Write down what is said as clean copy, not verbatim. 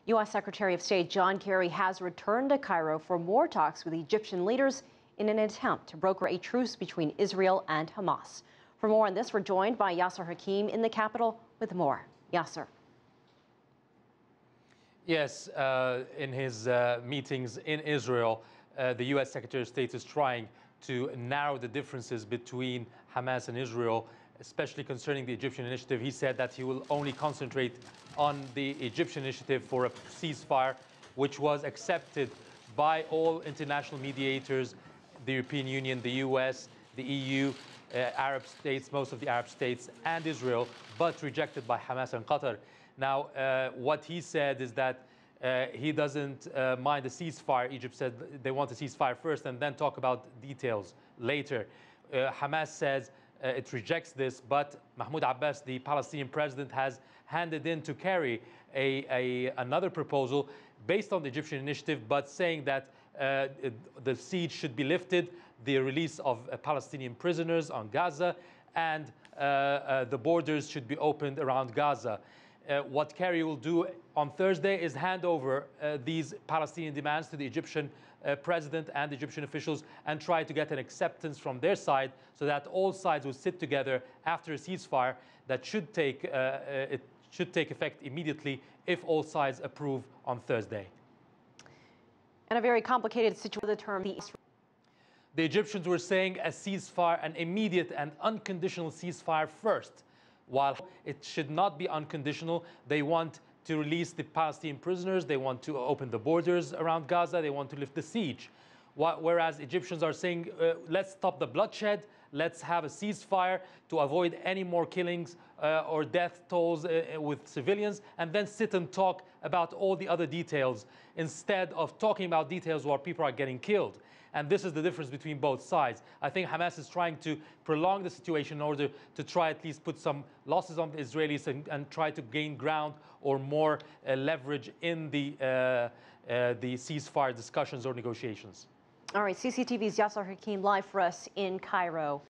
U.S. Secretary of State John Kerry has returned to Cairo for more talks with Egyptian leaders in an attempt to broker a truce between Israel and Hamas. For more on this, we're joined by Yasser Hakim in the capital with more. Yasser. Yes, in his meetings in Israel, the U.S. Secretary of State is trying to narrow the differences between Hamas and Israel, especially concerning the Egyptian initiative. He said that he will only concentrate on the Egyptian initiative for a ceasefire, which was accepted by all international mediators, the European Union, the US, the EU, Arab states, most of the Arab states, and Israel, but rejected by Hamas and Qatar. Now, what he said is that he doesn't mind a ceasefire. Egypt said they want a ceasefire first and then talk about details later. Hamas says it rejects this, but Mahmoud Abbas, the Palestinian president, has handed in to Kerry another proposal based on the Egyptian initiative, but saying that the siege should be lifted, the release of Palestinian prisoners on Gaza, and the borders should be opened around Gaza. What Kerry will do on Thursday is hand over these Palestinian demands to the Egyptian president and Egyptian officials and try to get an acceptance from their side so that all sides will sit together after a ceasefire that should take effect immediately if all sides approve on Thursday. And a very complicated situation with the term. The Egyptians were saying a ceasefire, an immediate and unconditional ceasefire first. While it should not be unconditional, they want to release the Palestinian prisoners, they want to open the borders around Gaza, they want to lift the siege. Whereas Egyptians are saying, let's stop the bloodshed, let's have a ceasefire to avoid any more killings or death tolls with civilians, and then sit and talk about all the other details, instead of talking about details where people are getting killed. And this is the difference between both sides. I think Hamas is trying to prolong the situation in order to try at least put some losses on the Israelis and try to gain ground or more leverage in the ceasefire discussions or negotiations. All right, CCTV's Yasser Hakim live for us in Cairo.